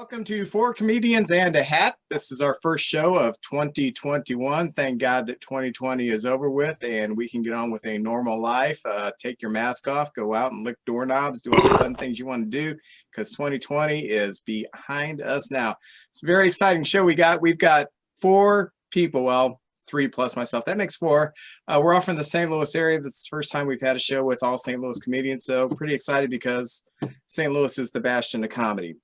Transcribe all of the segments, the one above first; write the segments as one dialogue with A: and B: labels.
A: Welcome to Four Comedians and a Hat. This is our first show of 2021. Thank God that 2020 is over with and we can get on with a normal life. Take your mask off, go out and lick doorknobs, do all the fun things you want to do because 2020 is behind us now. It's a very exciting show we got. We've got four people, well, three plus myself. That makes four. We're all from the St. Louis area. This is the first time we've had a show with all St. Louis comedians, so pretty excited because St. Louis is the bastion of comedy.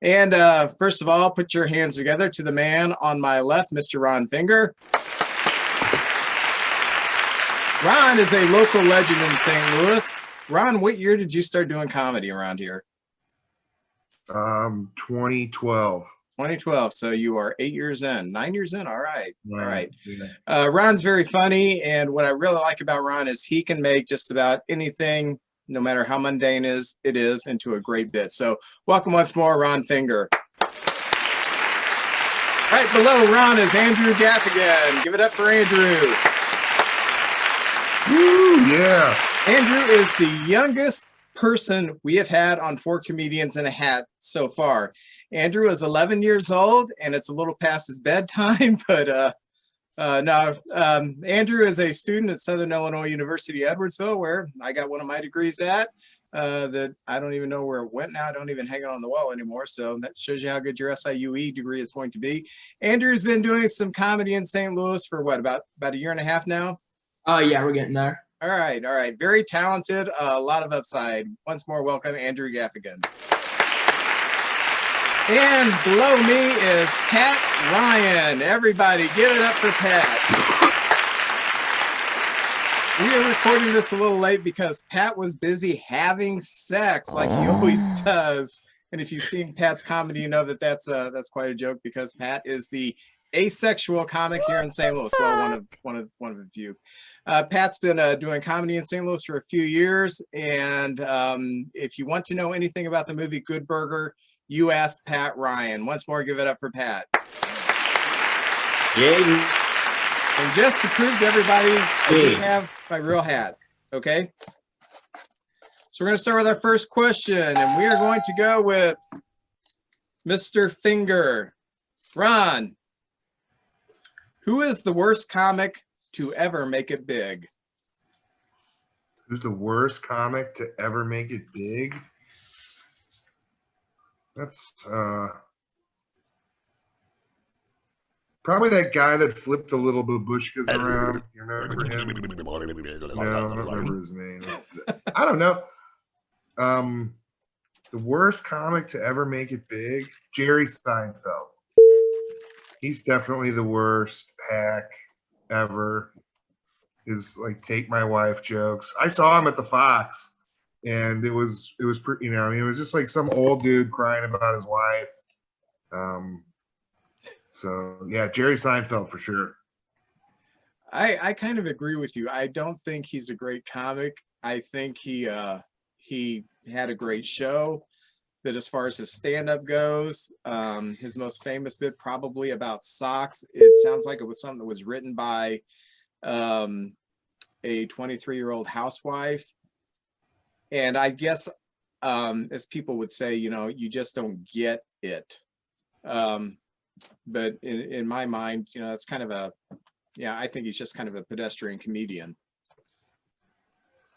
A: And first of all, put your hands together to the man on my left, Mr. Ron Finger. Ron is a local legend in St. Louis. Ron, what year did you start doing comedy around here?
B: 2012.
A: 2012. So you are 8 years in, 9 years in. All right.
B: Yeah,
A: all right.
B: yeah.
A: Ron's very funny. And what I really like about Ron is he can make just about anything, no matter how mundane it is, into a great bit. So welcome once more, Ron Finger. Right below Ron is Andrew Gaffigan. Give it up for Andrew.
B: Woo, yeah.
A: Andrew is the youngest person we have had on Four Comedians in a Hat so far. Andrew is 11 years old, and it's a little past his bedtime, but Andrew is a student at Southern Illinois University, Edwardsville, where I got one of my degrees at. That I don't even know where it went now. I don't even hang it on the wall anymore. So that shows you how good your SIUE degree is going to be. Andrew's been doing some comedy in St. Louis for what, about a year and a half now?
C: Yeah, we're getting there.
A: All right. Very talented, a lot of upside. Once more, welcome Andrew Gaffigan. And below me is Pat Ryan. Everybody, give it up for Pat. We are recording this a little late because Pat was busy having sex like he always does. And if you've seen Pat's comedy, you know that that's quite a joke because Pat is the asexual comic here in St. Louis. Well, one of the few. Pat's been doing comedy in St. Louis for a few years, and if you want to know anything about the movie Good Burger, you ask Pat Ryan. Once more, give it up for Pat.
D: Yay.
A: And just to prove to everybody, I do have my real hat, okay? So we're going to start with our first question, and we are going to go with Mr. Finger. Ron, who is the worst comic to ever make it big?
B: Who's the worst comic to ever make it big? That's probably that guy that flipped the little babushkas around. You remember him? No, I don't remember his name. I don't know. The worst comic to ever make it big? Jerry Seinfeld. He's definitely the worst hack ever. His like take my wife jokes. I saw him at the Fox. And it was pretty, it was just like some old dude crying about his wife. So yeah, Jerry Seinfeld for sure.
A: I kind of agree with you. I don't think he's a great comic. I think he had a great show. But as far as his stand-up goes, his most famous bit probably about socks. It sounds like it was something that was written by a 23-year-old housewife. And I guess, as people would say, you just don't get it. But in my mind, that's kind of I think he's just kind of a pedestrian comedian.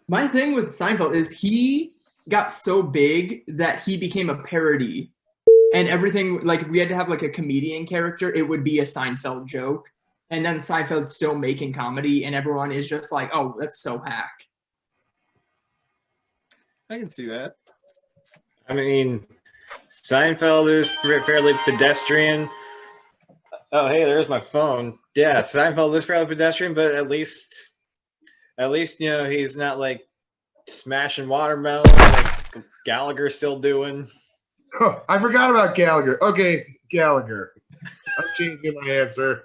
C: My thing with Seinfeld is he got so big that he became a parody. And everything, like if we had to have like a comedian character, it would be a Seinfeld joke. And then Seinfeld's still making comedy and everyone is just like, oh, that's so hack.
A: I can see that.
D: I mean, Seinfeld is fairly pedestrian. Oh, hey, there's my phone. Yeah, Seinfeld is fairly pedestrian, but at least, he's not like smashing watermelon like Gallagher's still doing.
B: Oh, I forgot about Gallagher. Okay, Gallagher. I'm changing my answer.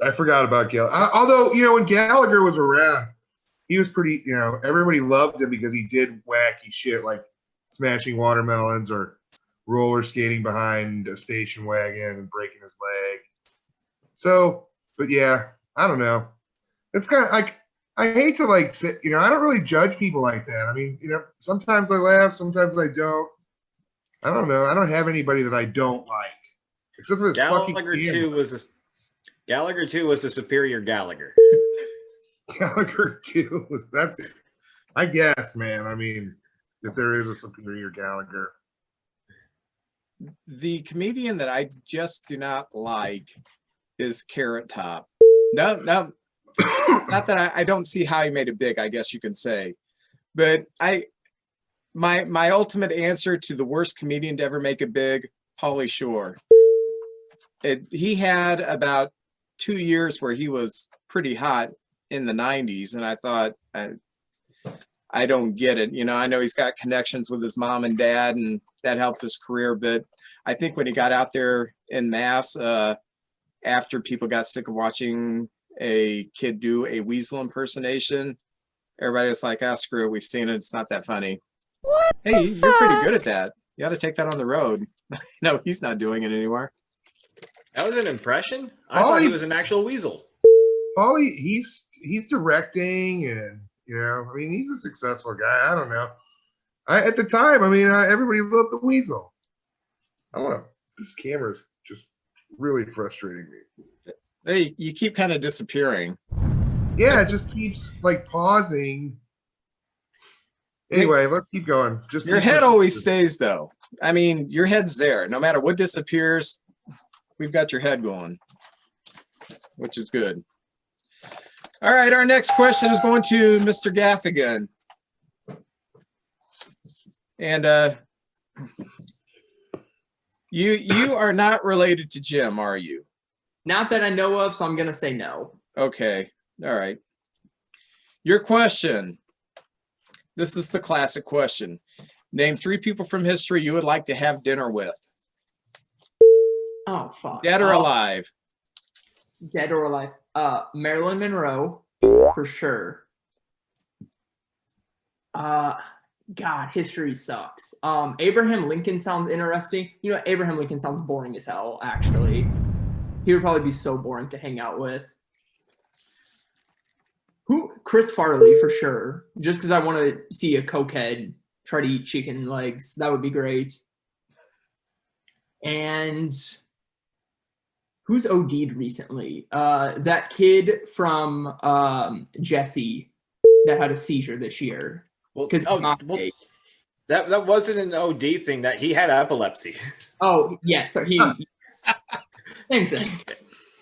B: I forgot about Gallagher. Although, when Gallagher was around, he was pretty, everybody loved him because he did wacky shit like smashing watermelons or roller skating behind a station wagon and breaking his leg. So, but yeah, I don't know. It's kind of like, I hate to like sit, I don't really judge people like that. I mean, sometimes I laugh, sometimes I don't. I don't know. I don't have anybody that I don't like, except for this fucking
D: Gallagher
B: camera.
D: 2 was the superior Gallagher.
B: Gallagher 2 was that's. I guess, man. I mean, if there is a superior Gallagher.
A: The comedian that I just do not like is Carrot Top. No, not that I don't see how he made it big, I guess you can say. But my ultimate answer to the worst comedian to ever make it big, Pauly Shore. He had about 2 years where he was pretty hot in the 90s, and I thought, I don't get it. You know, I know he's got connections with his mom and dad, and that helped his career. But I think when he got out there in mass, after people got sick of watching a kid do a weasel impersonation, everybody was like, screw it, we've seen it. It's not that funny. Hey, you're pretty good at that. You got to take that on the road. No, he's not doing it anymore.
D: That was an impression? I thought he was an actual weasel.
B: Pauly, he's directing, and I mean, he's a successful guy. I don't know. At the time, I mean, everybody loved the weasel. I don't know. This camera's just really frustrating me.
A: Hey, you keep kind of disappearing.
B: Yeah, it just keeps like pausing. Anyway, let's keep going. Just
A: your head always stays, though. I mean, your head's there. No matter what disappears, we've got your head going, which is good. All right, our next question is going to Mr. Gaffigan. And you are not related to Jim, are you?
C: Not that I know of, so I'm going to say no.
A: Okay. All right. Your question. This is the classic question. Name 3 people from history you would like to have dinner with.
C: Oh, fuck.
A: Dead or alive?
C: Dead or alive. Marilyn Monroe, for sure. God, history sucks. Abraham Lincoln sounds interesting. You know, Abraham Lincoln sounds boring as hell, actually. He would probably be so boring to hang out with. Chris Farley, for sure. Just because I want to see a cokehead try to eat chicken legs. That would be great. And who's OD'd recently? That kid from Jesse that had a seizure this year.
D: Well, that wasn't an OD thing. That he had epilepsy.
C: Oh yes, so same thing.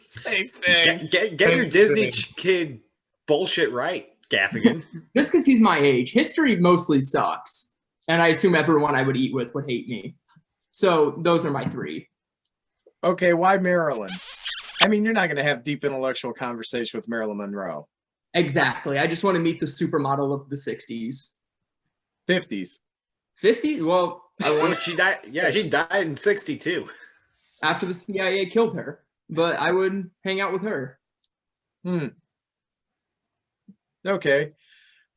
A: Same thing.
D: Get your Disney kid bullshit right, Gaffigan.
C: Just because he's my age, history mostly sucks, and I assume everyone I would eat with would hate me. So those are my 3.
A: Okay, why Marilyn? I mean, you're not going to have deep intellectual conversation with Marilyn Monroe.
C: Exactly. I just want to meet the supermodel of the 60s.
A: 50s.
C: 50? Well, I want
D: she died. Yeah, she died in 62.
C: After the CIA killed her, but I would hang out with her.
A: Okay.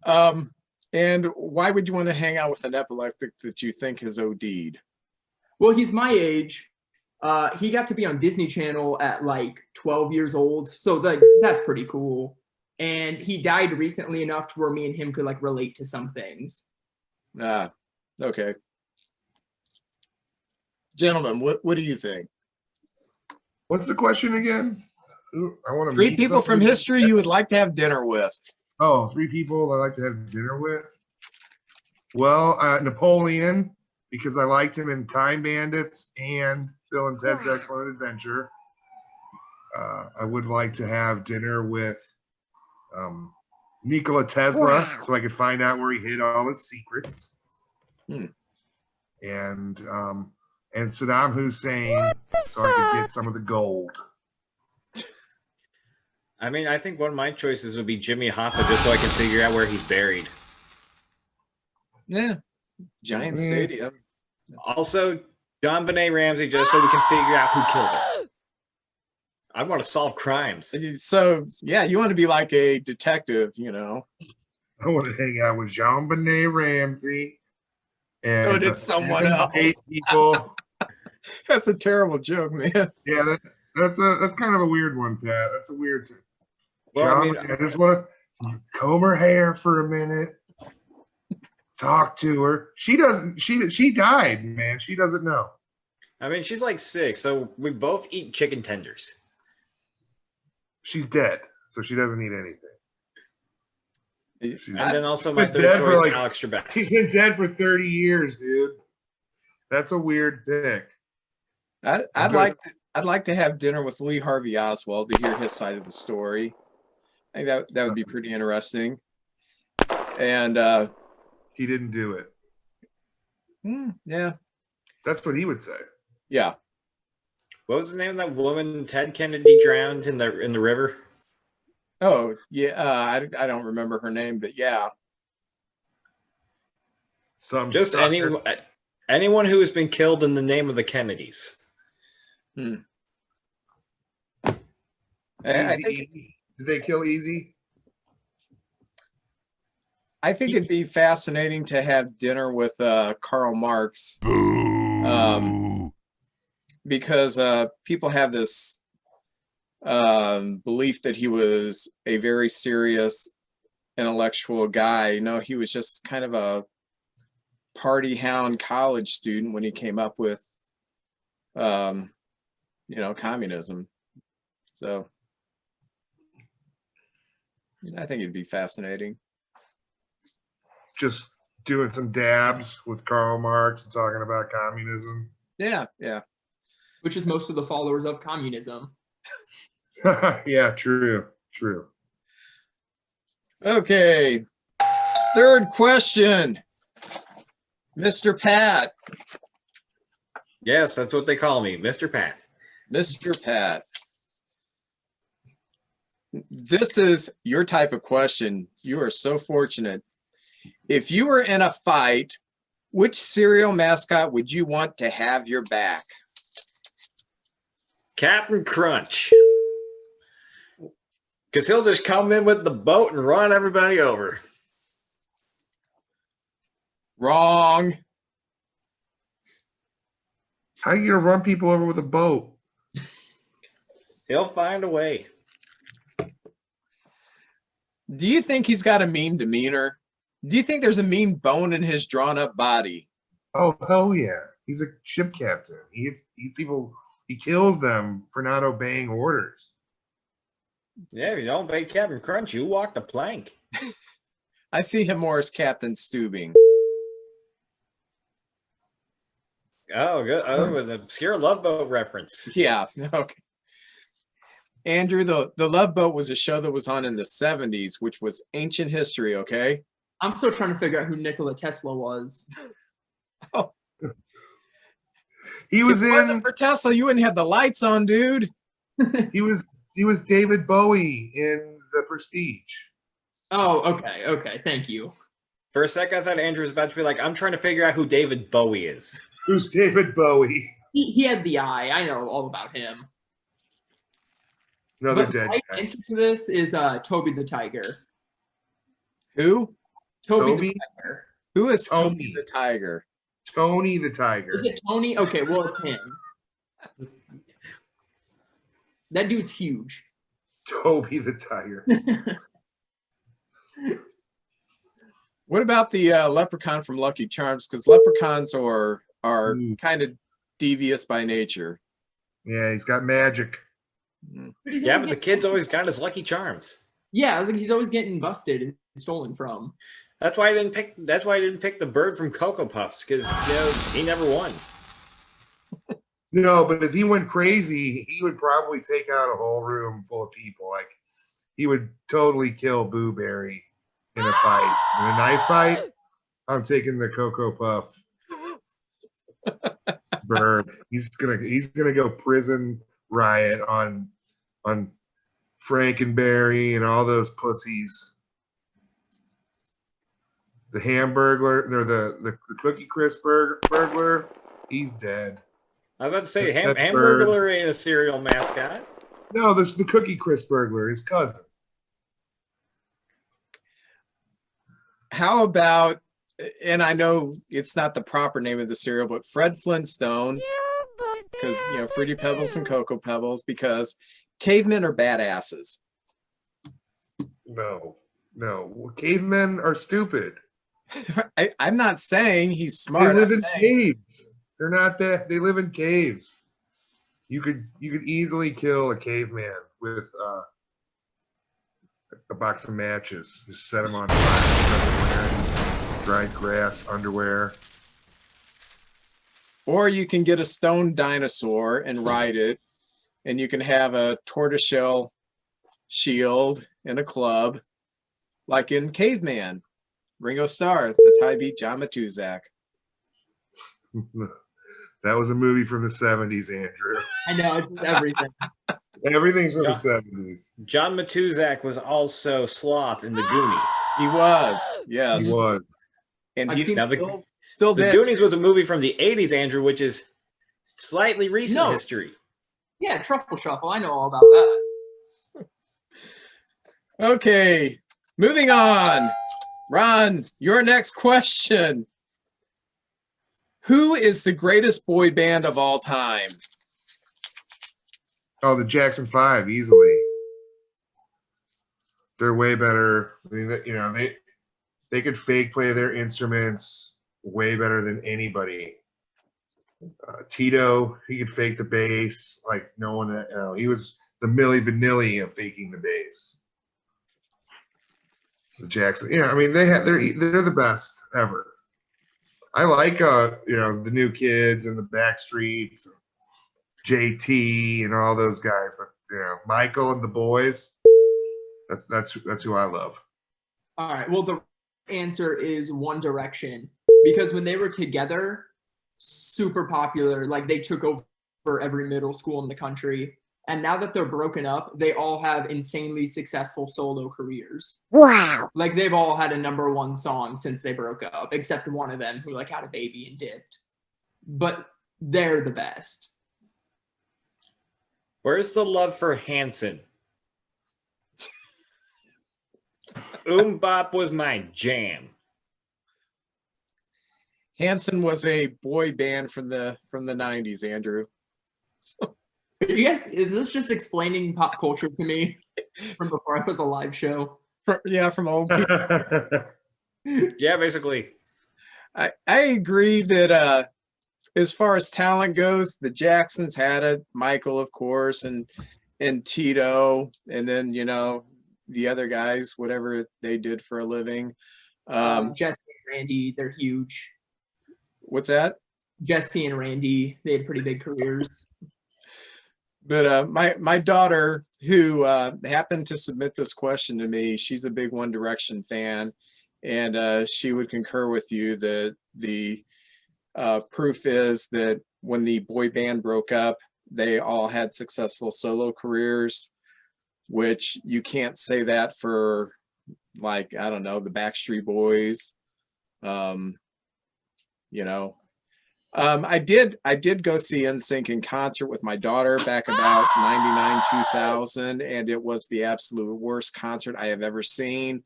A: And why would you want to hang out with an epileptic that you think has OD'd?
C: Well, he's my age. He got to be on Disney Channel at like 12 years old, so that's pretty cool. And he died recently enough to where me and him could like relate to some things.
A: Okay. Gentlemen, what do you think?
B: What's the question again? I want to
A: 3 people from history you would like to have dinner with.
B: Oh, 3 people I like to have dinner with. Well, Napoleon, because I liked him in Time Bandits and Bill and Ted's Excellent Adventure. I would like to have dinner with Nikola Tesla, so I could find out where he hid all his secrets. And Saddam Hussein, so I could get some of the gold.
D: I mean, I think one of my choices would be Jimmy Hoffa, just so I can figure out where he's buried.
A: Yeah, Giant Stadium.
D: Also, John Benet Ramsey, just so we can figure out who killed him. I want to solve crimes.
A: So, yeah, you want to be like a detective, you know.
B: I want to hang out with Jean Benet Ramsey. And
A: so did someone else.
B: 8 people.
A: That's a terrible joke, man.
B: Yeah, that's kind of a weird one, Pat. That's a weird thing.
D: Well,
B: John, I just want to comb her hair for a minute. Talk to her. She doesn't. She died, man. She doesn't know.
D: I mean, she's like 6, so we both eat chicken tenders.
B: She's dead, so she doesn't need anything.
D: And then also my
B: been
D: third
B: dead for,
D: choice,
B: like-
D: Alex Trebek.
B: She's been dead for 30 years, dude. That's a weird pick.
A: I'd like to have dinner with Lee Harvey Oswald to hear his side of the story. I think that would be pretty interesting. And
B: He didn't do it.
A: yeah,
B: That's what he would say.
A: yeah.
D: What was the name of that woman Ted Kennedy drowned in the river?
A: Oh, yeah. I don't remember her name, but yeah.
B: Some
D: Just
B: sucker.
D: anyone who has been killed in the name of the Kennedys.
A: I think
B: Easy. Did they kill Easy?
A: it'd be fascinating to have dinner with Karl Marx. Because people have this belief that he was a very serious intellectual guy. You know, he was just kind of a party hound college student when he came up with, communism. So I think it'd be fascinating.
B: Just doing some dabs with Karl Marx and talking about communism.
A: Yeah.
C: Which is most of the followers of communism.
B: Yeah, true.
A: Okay. Third question. Mr. Pat.
D: Yes, that's what they call me, Mr. Pat.
A: Mr. Pat. This is your type of question. You are so fortunate. If you were in a fight, which cereal mascot would you want to have your back?
D: Captain Crunch. Because he'll just come in with the boat and run everybody over.
A: Wrong.
B: How are you gonna run people over with a boat?
D: He'll find a way.
A: Do you think he's got a mean demeanor? Do you think there's a mean bone in his drawn up body?
B: Oh hell yeah! He's a ship captain. He people. He kills them for not obeying orders.
D: Yeah, if you don't obey Captain Crunch, you walk the plank.
A: I see him more as Captain Stubing.
D: Oh, good. Oh, with an obscure Love Boat reference.
A: Yeah, okay. Andrew, the Love Boat was a show that was on in the 70s, which was ancient history, okay?
C: I'm still trying to figure out who Nikola Tesla was.
A: Oh.
B: He was
A: If it wasn't for Tesla, you wouldn't have the lights on, dude.
B: He was David Bowie in The Prestige.
C: Oh, okay. Thank you.
D: For a second, I thought Andrew was about to be like, I'm trying to figure out who David Bowie is.
B: Who's David Bowie?
C: He had the eye. I know all about him.
B: Another
C: But
B: dead
C: my
B: guy.
C: answer to this is Toby the Tiger.
A: Who?
C: Toby
B: Toby?
C: the Tiger.
A: Who is
B: Tony.
A: Toby the Tiger?
B: Tony the Tiger.
C: Is it Tony? Okay, well, it's him. That dude's huge.
B: Toby the Tiger.
A: What about the leprechaun from Lucky Charms? Because leprechauns are kind of devious by nature.
B: Yeah, he's got magic.
C: But he's
D: Yeah,
C: always
D: but the
C: getting-
D: kid's always got his Lucky Charms.
C: Yeah, I was like, he's always getting busted and stolen from.
D: That's why I didn't pick the bird from Cocoa Puffs, because he never won.
B: No, but if he went crazy, he would probably take out a whole room full of people. Like, he would totally kill Boo Berry in a fight. In a knife fight, I'm taking the Cocoa Puff bird. He's gonna go prison riot on Frankenberry and all those pussies. The Hamburglar, or the Cookie Crisp burglar, he's dead.
D: I was about to say,
B: That
D: Hamburglar ain't a cereal mascot.
B: No, this the Cookie Crisp burglar, his cousin.
A: How about, and I know it's not the proper name of the cereal, but Fred Flintstone, because Fruity Pebbles and Cocoa Pebbles, because cavemen are badasses.
B: No, cavemen are stupid.
A: I'm not saying he's
B: They
A: smart.
B: live
A: I'm
B: in
A: saying,
B: caves. They're not that. They live in caves. You could easily kill a caveman with a box of matches. Just set them on fire. Wearing dried grass, underwear.
A: or you can get a stone dinosaur and ride it, and you can have a tortoiseshell shield and a club, like in Caveman. Ringo Starr. That's how I beat John Matuzak.
B: That was a movie from the 70s, Andrew.
C: I know it's just everything.
B: Everything's from the
D: Yeah.
B: 70s.
D: John Matuzak was also Sloth in the Goonies.
A: He was, yes,
B: He was.
A: and
C: I've
A: he's
C: seen-
D: Now
A: still
D: The
A: dead.
D: Goonies was a movie from the 80s, Andrew, which is slightly recent
C: No.
D: history.
C: Yeah, Truffle Shuffle. I know all about that.
A: Okay, moving on. Ron, your next question. Who is the greatest boy band of all time?
B: Oh, the Jackson 5, easily. They're way better. I mean, they could fake play their instruments way better than anybody. Tito, he could fake the bass like no one. He was the Milli Vanilli of faking the bass. The Jackson, I mean, they're the best ever. I like the new kids and the Backstreets, JT and all those guys, but Michael and the boys. That's who I love.
C: All right. Well, the answer is One Direction, because when they were together, super popular. Like they took over every middle school in the country. And now that they're broken up, they all have insanely successful solo careers.
E: Wow.
C: Like they've all had a #1 song since they broke up, except one of them who like had a baby and dipped. But they're the best.
D: Where's the love for Hanson? Bop was my jam.
A: Hanson was a boy band from the 90s, Andrew.
C: You guys, is this just explaining pop culture to me from before I was a live show?
A: From old people.
D: Yeah, basically.
A: I agree that as far as talent goes, the Jacksons had it. Michael, of course, and Tito, and then the other guys, whatever they did for a living.
C: Jesse and Randy, they're huge.
A: What's that?
C: Jesse and Randy, they had pretty big careers.
A: But my daughter, who happened to submit this question to me, she's a big One Direction fan, and she would concur with you that the proof is that when the boy band broke up, they all had successful solo careers, which you can't say that for, like, I don't know, the Backstreet Boys. I did go see NSYNC in concert with my daughter back about 99, 2000, and it was the absolute worst concert I have ever seen.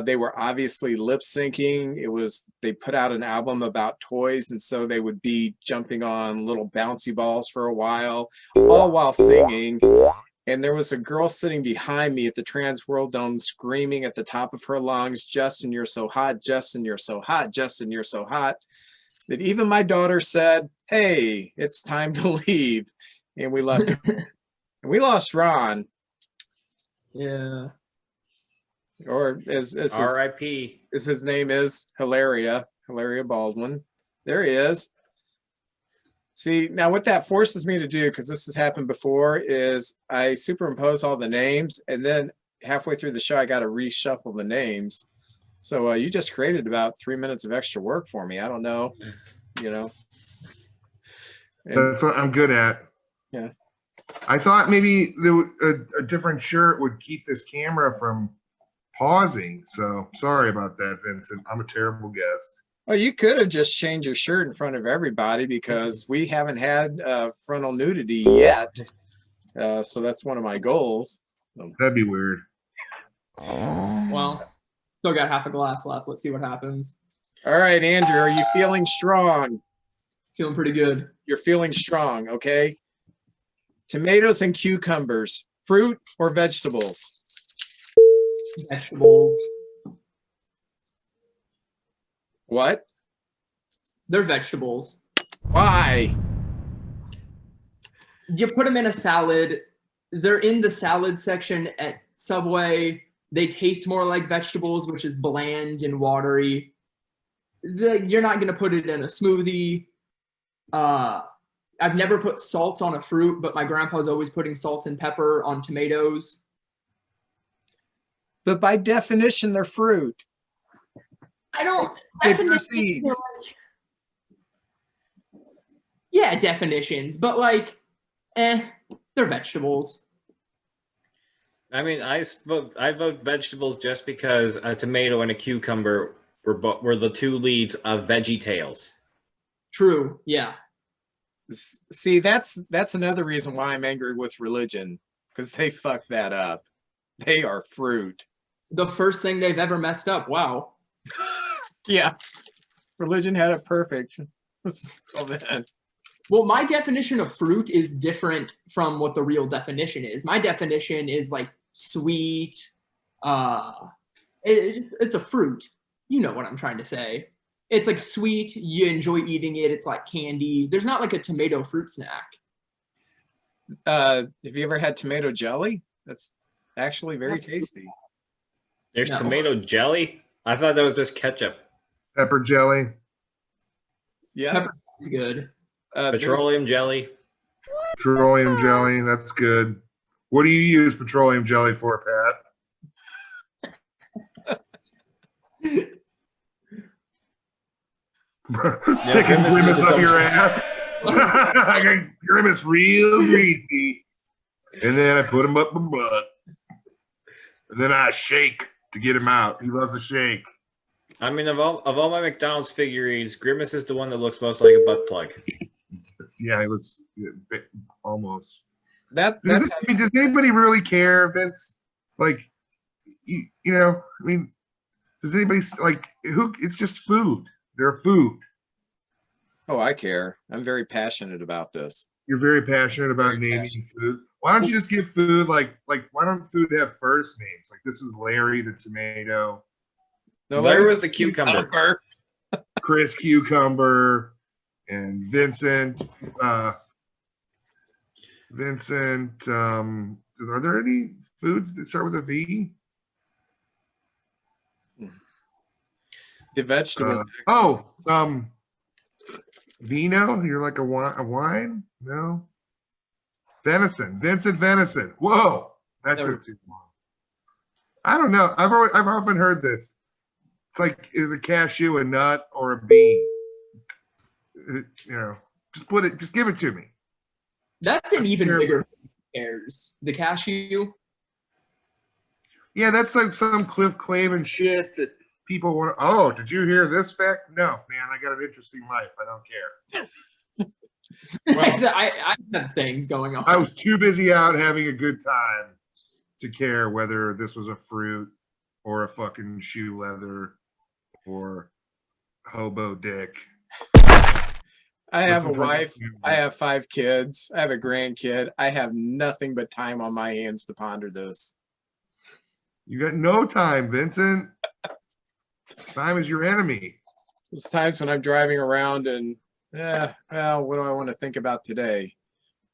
A: They were obviously lip syncing. They put out an album about toys, and so they would be jumping on little bouncy balls for a while, all while singing. And there was a girl sitting behind me at the Trans World Dome screaming at the top of her lungs, "Justin, you're so hot. Justin, you're so hot. Justin, you're so hot," that even my daughter said, "Hey, it's time to leave." And we left. And we lost Ron.
C: Yeah.
A: Or as
D: R.I.P.
A: his name is, Hilaria Baldwin. There he is. See, now what that forces me to do, because this has happened before, is I superimpose all the names, and then halfway through the show, I got to reshuffle the names. So you just created about 3 minutes of extra work for me. I don't know, And
B: That's what I'm good at.
A: Yeah.
B: I thought maybe a different shirt would keep this camera from pausing. So sorry about that, Vincent. I'm a terrible guest.
A: well, you could have just changed your shirt in front of everybody, because we haven't had frontal nudity yet. So that's one of my goals.
B: That'd be weird.
C: Well, still got half a glass left. Let's see what happens.
A: All right, Andrew, are you feeling strong?
C: Feeling pretty good.
A: You're feeling strong, okay? Tomatoes and cucumbers, fruit or vegetables?
C: Vegetables.
A: What?
C: They're vegetables.
A: Why?
C: You put them in a salad. They're in the salad section at Subway. They taste more like vegetables, which is bland and watery. You're not going to put it in a smoothie. I've never put salt on a fruit, but my grandpa's always putting salt and pepper on tomatoes.
A: But by definition, they're fruit.
C: I don't.
A: They grow
C: definitions
A: seeds.
C: are yeah, definitions, but like, they're vegetables.
D: I mean, I vote vegetables just because a tomato and a cucumber were the two leads of Veggie Tales.
C: True. Yeah.
A: See, that's another reason why I'm angry with religion, because they fucked that up. They are fruit.
C: The first thing they've ever messed up. Wow.
A: Yeah. Religion had it perfect. So then.
C: Well, my definition of fruit is different from what the real definition is. My definition is like sweet. It's a fruit. You know what I'm trying to say. It's like sweet. You enjoy eating it. It's like candy. There's not like a tomato fruit snack.
A: Have you ever had tomato jelly? That's actually very tasty.
D: There's
C: No.
D: tomato jelly? I thought that was just ketchup.
B: Pepper jelly.
A: Yeah.
C: Pepper is good.
D: Petroleum jelly.
B: Petroleum jelly. That's good. What do you use petroleum jelly for, Pat? Sticking
D: Grimace
B: Grimace
D: needs
B: up
D: its
B: your
D: own-
B: ass. I got Grimace real greasy. And then I put him up my butt. And then I shake to get him out. He loves a shake.
D: I mean, of all my McDonald's figurines, Grimace is the one that looks most like a butt plug.
B: Yeah, he looks almost.
A: That's
B: Does anybody really care, Vince? Like, you know, I mean, does anybody like who? It's just food. They're food.
A: oh, I care. I'm very passionate about this.
B: You're very passionate about
A: Very
B: naming
A: passionate.
B: food. Why don't you just give food like why don't food have first names? Like this is Larry the tomato,
A: No,
D: Larry
A: there's
D: was the cucumber.
B: Chris Cucumber, and Vincent. Vincent. Are there any foods that start with a V?
A: The vegetable.
B: Vino. You're like a wine? No. Venison. Vincent Venison. Whoa, that took too long. I don't know. I've often heard this. It's like, is a cashew a nut or a bean? You know, just give it to me.
C: That's an even
B: Sure.
C: bigger cares. The cashew.
B: Yeah, that's like some Cliff Clavin shit that people want. Oh, did you hear this fact? No, man, I got an interesting life. I don't care.
C: I have things going on.
B: I was too busy out having a good time to care whether this was a fruit or a fucking shoe leather or hobo dick.
A: I have a
B: Listen for-
A: wife. I have 5 kids. I have a grandkid. I have nothing but time on my hands to ponder this.
B: You got no time, Vincent. Time is your enemy.
A: There's times when I'm driving around and, well, what do I want to think about today?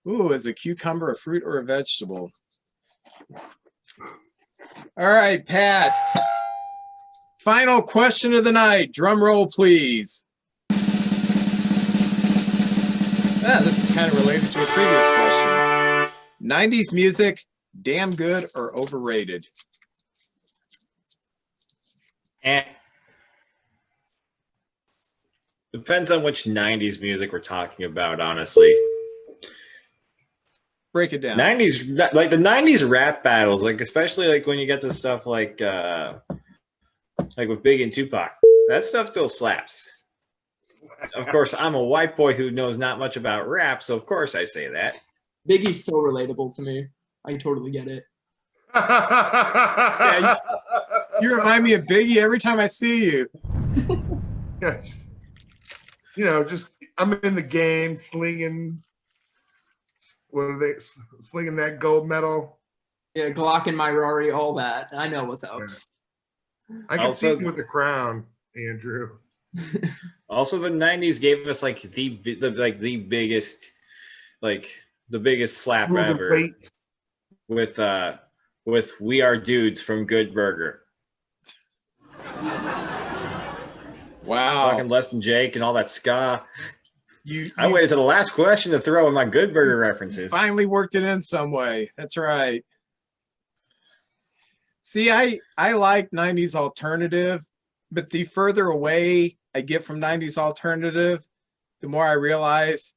A: Ooh, is a cucumber a fruit or a vegetable? All right, Pat. Final question of the night. Drum roll, please. This is kind of related to a previous question. 90s music, damn good or overrated?
D: Depends on which 90s music we're talking about, honestly.
A: Break it down.
D: 90s, like the 90s rap battles, like especially like when you get to stuff like with Big and Tupac, that stuff still slaps. Of course, I'm a white boy who knows not much about rap, so of course I say that.
C: Biggie's so relatable to me. I totally get it.
A: Yeah, you remind me of Biggie every time I see you.
B: Yes. You know, just I'm in the game slinging. What are they slinging that gold medal?
C: Yeah, Glock and my Rari, all that. I know what's up.
B: I can see
D: Also-
B: you with the crown, Andrew.
D: Also, the '90s gave us like the biggest, like the biggest slap
B: Rule the
D: ever
B: weight.
D: with "We Are Dudes" from Good Burger.
A: Wow.
D: Fucking Less Than Jake and all that ska.
A: You
D: I waited to the last question to throw in my Good Burger references.
A: finally worked it in some way. That's right. See, I like 90s alternative, but the further away I get from 90s alternative, the more I realize,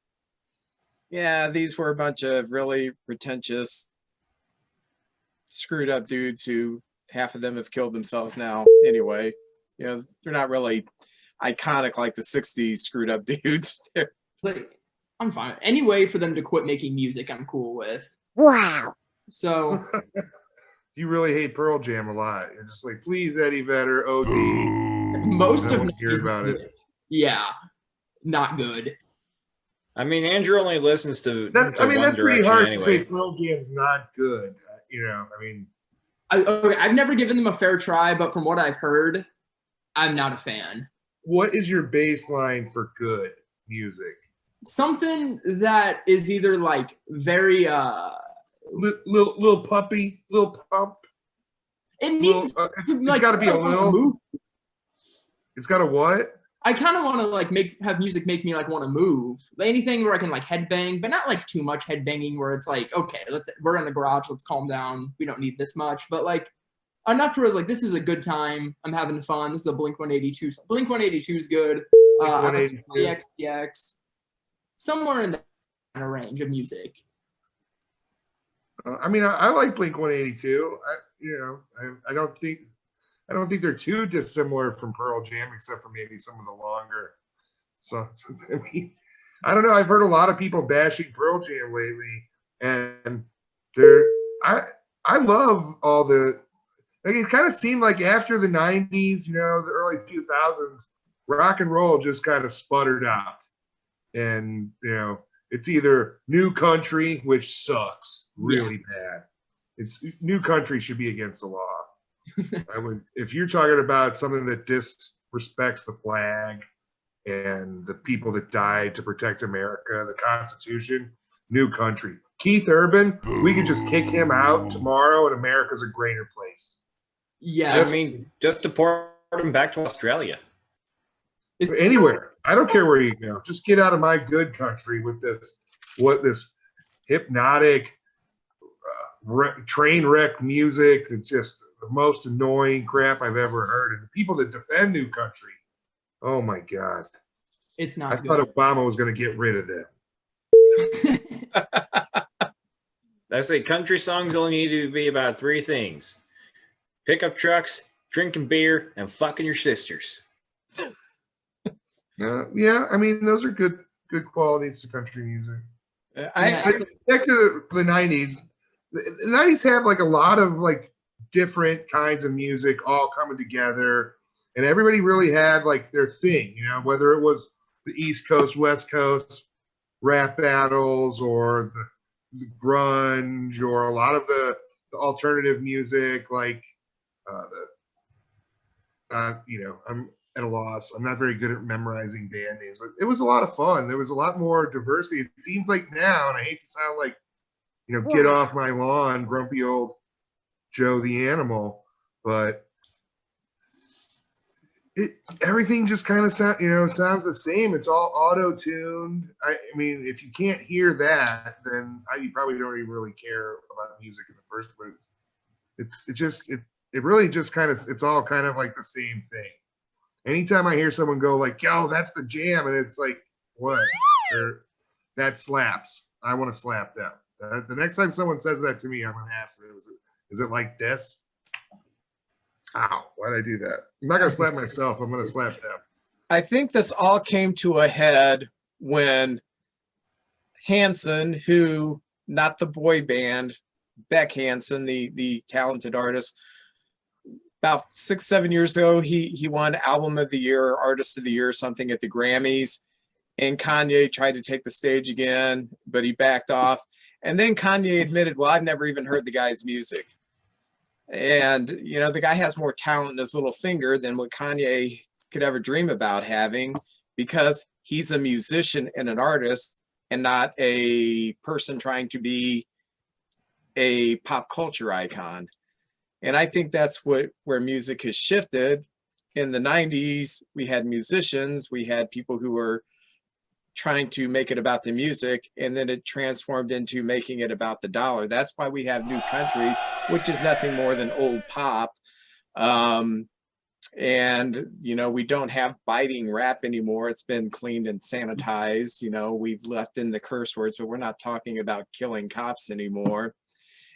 A: yeah, these were a bunch of really pretentious, screwed up dudes who half of them have killed themselves now anyway. They're not really iconic like the 60s screwed up dudes.
C: Like, I'm fine. Any way for them to quit making music, I'm cool with.
E: Wow.
C: So
B: You really hate Pearl Jam a lot. You're just like, please, Eddie Vedder, OD.
C: most
B: No
C: of
B: one
C: 90s
B: cares about it.
C: music, yeah, not good.
D: I mean, Andrew only listens to.
B: That's
D: One
B: pretty
D: Direction
B: harsh
D: anyway.
B: to say Pearl Jam's not good. I mean,
C: I've never given them a fair try, but from what I've heard, I'm not a fan.
B: what is your baseline for good music?
C: Something that is either like very
B: Little puppy, little pump.
C: it needs
B: It's
C: like
B: got to be a little.
C: move.
B: It's got a what?
C: I kind of want to like have music make me like want to move. Anything where I can like headbang, but not like too much headbanging where it's like, okay, we're in the garage, let's calm down. We don't need this much, but like enough to where it's like this is a good time. I'm having fun. This is a Blink 182. Blink 182 is good. I like
B: 182.
C: XTX, somewhere in that kind of range of music.
B: I mean, I like Blink 182. I don't think they're too dissimilar from Pearl Jam, except for maybe some of the longer songs. I mean, I don't know. I've heard a lot of people bashing Pearl Jam lately, and I love all the. Like, it kind of seemed like after the '90s, the early 2000s, rock and roll just kind of sputtered out, and it's either new country, which sucks really bad. It's new country should be against the law. If you're talking about something that disrespects the flag and the people that died to protect America, the Constitution, new country. Keith Urban, we could just kick him out tomorrow, and America's a greater place.
C: Yeah,
D: I mean, just deport him back to Australia.
B: Anywhere. I don't care where you go. Just get out of my good country with this hypnotic train wreck music that's just the most annoying crap I've ever heard. And the people that defend new country, oh my God.
C: it's
B: I
C: not
B: thought
C: good.
B: Obama was going to get rid of them.
D: I say country songs only need to be about three things: pickup trucks, drinking beer, and fucking your sisters.
B: Yeah, I mean, those are good qualities to country music. Back to the 90s. The 90s have like a lot of like different kinds of music all coming together, and everybody really had like their thing, whether it was the East Coast, West Coast rap battles, or the grunge, or a lot of the alternative music, like I'm at a loss. I'm not very good at memorizing band names, but it was a lot of fun. There was a lot more diversity. It seems like now, and I hate to sound like, get off my lawn, grumpy old Joe the Animal, but everything just kind of sounds the same. It's all auto-tuned. I mean, if you can't hear that, then you probably don't even really care about music in the first place. It really just kind of, it's all kind of like the same thing. Anytime I hear someone go like, yo, that's the jam, and it's like, what? That slaps. I want to slap them. The next time someone says that to me, I'm going to ask them, is it like this? Ow, why'd I do that? I'm not going to slap myself. I'm going to slap them.
A: I think this all came to a head when Hanson, who, not the boy band, Beck Hansen, the talented artist, about 6-7 years ago, he won Album of the Year, Artist of the Year, something at the Grammys. And Kanye tried to take the stage again, but he backed off. And then Kanye admitted, well, I've never even heard the guy's music. And, the guy has more talent in his little finger than what Kanye could ever dream about having, because he's a musician and an artist and not a person trying to be a pop culture icon. And I think that's where music has shifted. In the 90s, we had musicians, we had people who were trying to make it about the music, and then it transformed into making it about the dollar. That's why we have new country, which is nothing more than old pop. And, you know, we don't have biting rap anymore. It's been cleaned and sanitized. You know, we've left in the curse words, but we're not talking about killing cops anymore.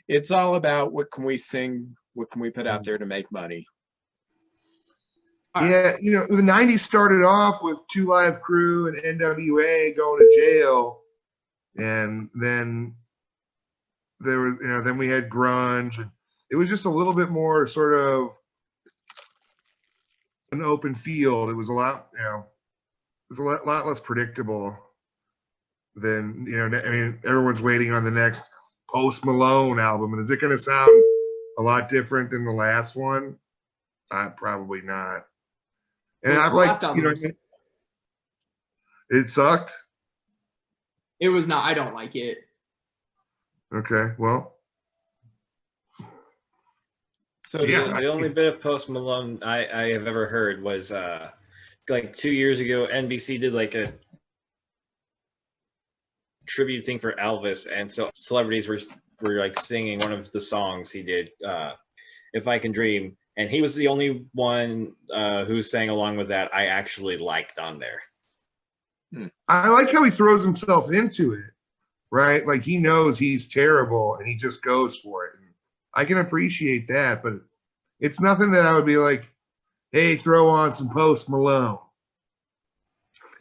A: It's all about what can we sing, what can we put out there to make money.
B: Yeah, you know, the 90s started off with Two Live Crew and NWA going to jail. And then there was, you know, then we had grunge. And it was just a little bit more sort of an open field. It was a lot, you know, it was a lot less predictable than, you know, I mean, everyone's waiting on the next Post Malone album. And is it going to sound a lot different than the last one? Probably not. And
C: Well,
B: I've
C: the
B: like,
C: last
B: you know,
C: album
B: it sucked.
C: It was not. I don't like it.
B: Okay, well,
A: So
B: Yeah.
A: does-
D: The only bit of Post Malone I have ever heard was like 2 years ago, NBC did like a tribute thing for Elvis, and so celebrities were like singing one of the songs he did, "If I Can Dream," and he was the only one who sang along with that I actually liked on there.
B: I like how he throws himself into it, right? Like he knows he's terrible and he just goes for it. And I can appreciate that, but it's nothing that I would be like, hey, throw on some Post Malone.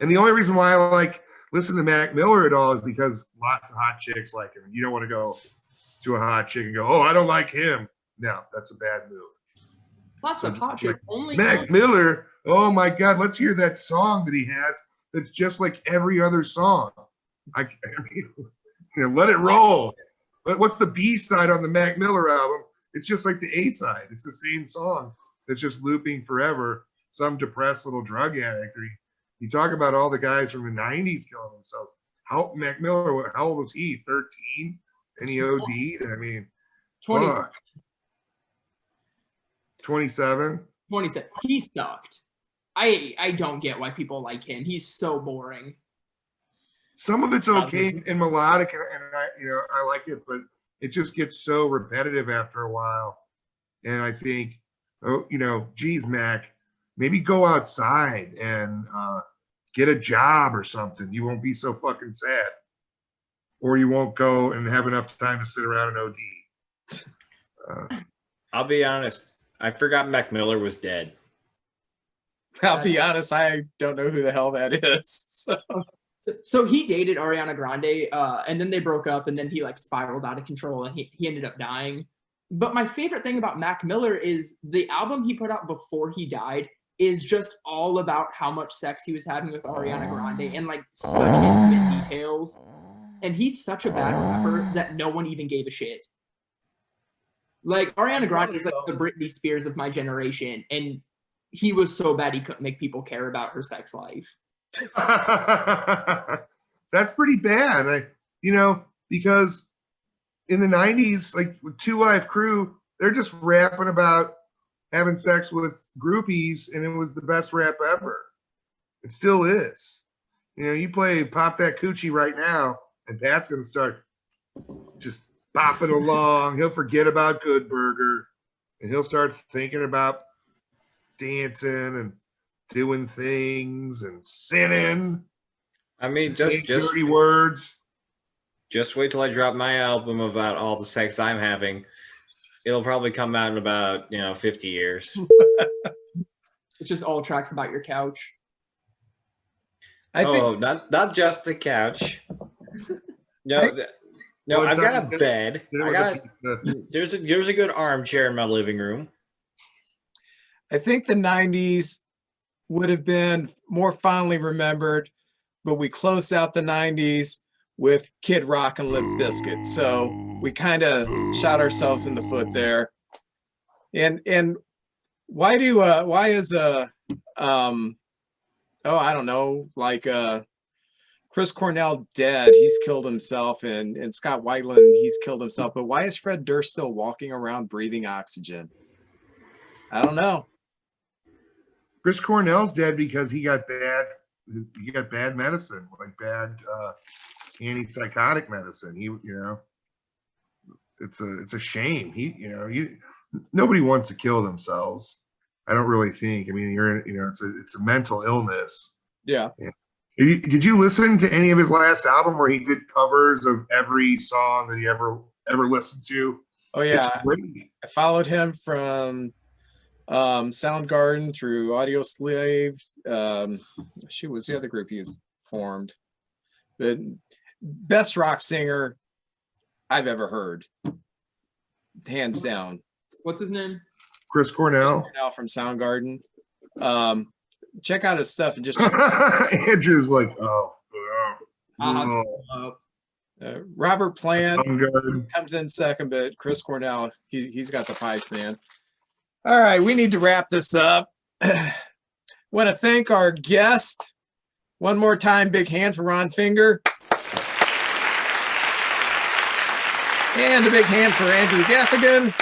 B: And the only reason why I like listen to Mac Miller at all is because lots of hot chicks like him. You don't want to go to a hot chick and go, oh, I don't like him. No, that's a bad move.
C: Lots of hot shit. Only
B: Mac Miller, oh my God, let's hear that song that he has that's just like every other song. I mean, you know, let it roll. But what's the B side on the Mac Miller album? It's just like the A side. It's the same song that's just looping forever. Some depressed little drug addict. Or you talk about all the guys from the 90s killing themselves. How Mac Miller, how old was he? 13? And he OD'd? I mean,
C: 20,
B: fuck. 27?
C: 27. He sucked. I don't get why people like him. He's so boring.
B: Some of it's okay and melodic, and I, you know, I like it, but it just gets so repetitive after a while. And I think, oh, you know, geez, Mac, maybe go outside and get a job or something. You won't be so fucking sad, or you won't go and have enough time to sit around and OD.
D: I'll be honest, I forgot Mac Miller was dead.
A: I'll be honest, I don't know who the hell that is.
C: So he dated Ariana Grande, and then they broke up, and then he like spiraled out of control, and he ended up dying. But my favorite thing about Mac Miller is the album he put out before he died is just all about how much sex he was having with Ariana Grande and like such intimate details. And he's such a bad rapper that no one even gave a shit. Like Ariana Grande is like the Britney Spears of my generation, and he was so bad he couldn't make people care about her sex life.
B: That's pretty bad. You know, because in the 90s, like with Two Live Crew, they're just rapping about having sex with groupies, and it was the best rap ever. It still is. You know, you play Pop That Coochie right now, and Pat's going to start just bopping along. He'll forget about Good Burger, and he'll start thinking about dancing and doing things and sinning.
D: I mean,
B: saying
D: just
B: dirty words.
D: Just wait till I drop my album about all the sex I'm having. It'll probably come out in about 50 years.
C: It's just all tracks about your couch.
A: I think
D: not just the couch. No,
B: Oh,
D: I've
B: it's
D: got
B: not-
D: a bed.
B: Dinner with the-
D: There's a good armchair in my living room.
A: I think the 90s would have been more fondly remembered, but we closed out the 90s with Kid Rock and Limp Bizkit. So we kind of shot ourselves in the foot there. And why is Oh, I don't know, like Chris Cornell dead. He's killed himself, and Scott Weiland, he's killed himself. But why is Fred Durst still walking around breathing oxygen? I don't know.
B: Chris Cornell's dead because he got bad medicine, like bad antipsychotic medicine. It's a shame. Nobody wants to kill themselves. I don't really think. I mean, it's a mental illness.
A: Yeah.
B: Did you listen to any of his last album where he did covers of every song that he ever listened to?
A: Oh yeah.
B: It's great.
A: I followed him from Soundgarden through Audio Slave. What's the other group he's formed? The best rock singer I've ever heard, hands down.
C: What's his name?
B: Chris Cornell.
A: Chris Cornell from Soundgarden. Check out his stuff and just
B: Andrew's like, oh.
A: Robert Plant
B: Soundgarden.
A: comes in second, but Chris Cornell, he's got the pipes, man. All right, we need to wrap this up. Want to thank our guest one more time. Big hand for Ron Finger. And a big hand for Andrew Gaffigan.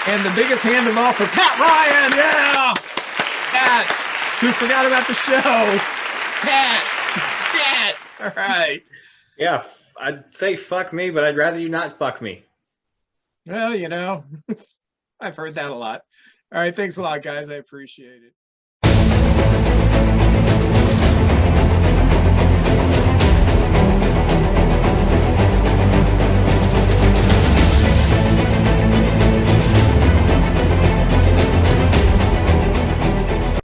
A: And the biggest hand of all for Pat Ryan. Yeah! Pat, who forgot about the show. Pat. All right.
D: Yeah, I'd say fuck me, but I'd rather you not fuck me.
A: Well, I've heard that a lot. All right, thanks a lot, guys. I appreciate it.